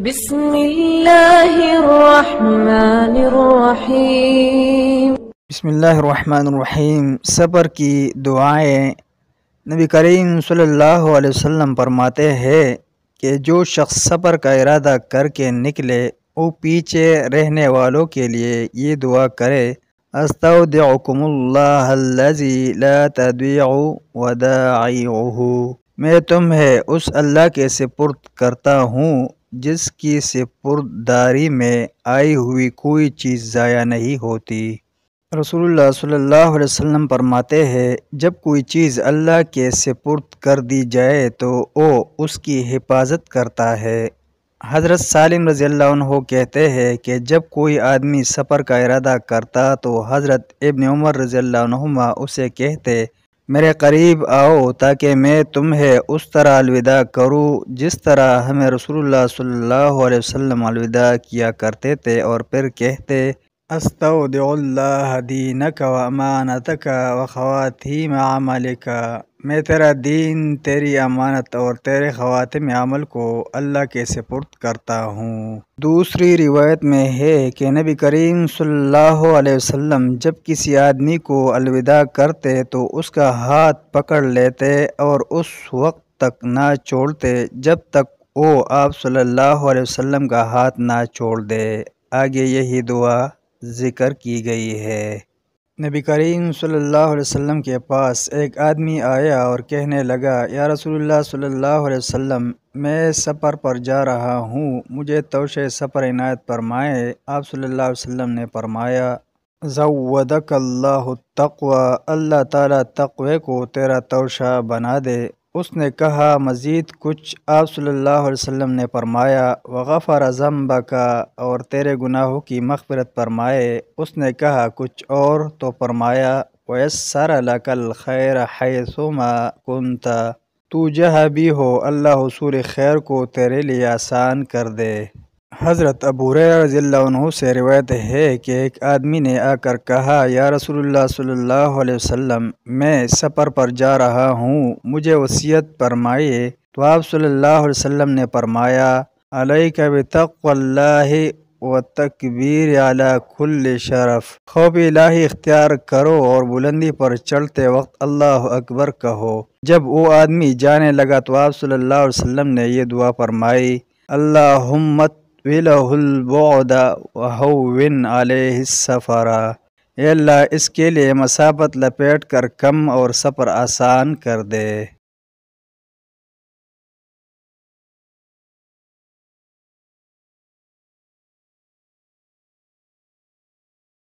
بسم اللہ الرحمن الرحیم۔ بسم اللہ الرحمن الرحیم۔ صبر کی دعائیں۔ نبی کریم صلی اللہ علیہ وسلم فرماتے ہیں کہ جو شخص صبر کا ارادہ کر کے نکلے وہ پیچھے رہنے والوں کے لیے یہ دعا کرے: استودعکم اللہ الذی لا تضیع ودائعہ، میں تمہیں اس اللہ کے سپرد کرتا ہوں جس کی سپرداری میں آئی ہوئی کوئی چیز ضائع نہیں ہوتی۔ رسول اللہ صلی اللہ علیہ وسلم فرماتے ہیں جب کوئی چیز اللہ کے سپرد کر دی جائے تو وہ اس کی حفاظت کرتا ہے۔ حضرت سالم رضی اللہ عنہ کہتے ہیں کہ جب کوئی آدمی سفر کا ارادہ کرتا تو حضرت ابن عمر رضی اللہ عنہما اسے کہتے: میرے قریب آؤ تاکہ میں تمہیں اس طرح الوداع کروں جس طرح ہمیں رسول اللہ صلی اللہ علیہ وسلم الوداع کیا کرتے تھے، اور پھر کہتے: استودع اللہ دینک و امانتک و خواتیم عملک، میں تیرا دین، تیری امانت اور تیرے خواتم عمل کو اللہ کے سپرد کرتا ہوں۔ دوسری روایت میں ہے کہ نبی کریم صلی اللہ علیہ وسلم جب کسی آدمی کو الوداع کرتے تو اس کا ہاتھ پکڑ لیتے اور اس وقت تک نہ چھوڑتے جب تک وہ آپ صلی اللہ علیہ وسلم کا ہاتھ نہ چھوڑ دے۔ آگے یہی دعا ذکر کی گئی ہے۔ نبی کریم صلی اللہ علیہ وسلم کے پاس ایک آدمی آیا اور کہنے لگا: یا رسول اللہ صلی اللہ علیہ وسلم، میں سفر پر جا رہا ہوں، مجھے توشہ سفر عنایت فرمائے۔ آپ صلی اللہ علیہ وسلم نے فرمایا: زودک اللہ التقوی، اللہ تعالیٰ تقوی کو تیرا توشہ بنا دے۔ اس نے کہا: مزید کچھ؟ آپ صلی اللہ علیہ وسلم نے فرمایا: وغفر ذنبک، اور تیرے گناہوں کی مغفرت فرمائے۔ اس نے کہا: کچھ اور؟ تو فرمایا: ویسر لک الخیر حیثما کنت، تو جہاں بھی ہو اللہ حصول خیر کو تیرے لیے آسان کر دے۔ حضرت ابو ہریرہ رضی اللہ عنہ سے روایت ہے کہ ایک آدمی نے آ کر کہا: یا رسول اللہ صلی اللہ علیہ وسلم، میں سفر پر جا رہا ہوں، مجھے وصیت فرمائیے۔ تو آپ صلی اللہ علیہ وسلم نے فرمایا: علیک بتقوی اللہ والتکبیر علی کل شرف، خوف الہی اختیار کرو اور بلندی پر چڑھتے وقت اللہ اکبر کہو۔ جب وہ آدمی جانے لگا تو آپ صلی اللہ علیہ وسلم نے یہ دعا فرمائی: اللہم اطولہ البعد وہون علیہ السفر، اے اللہ اس کے لیے مسافت لپیٹ کر کم اور سفر آسان کر دے۔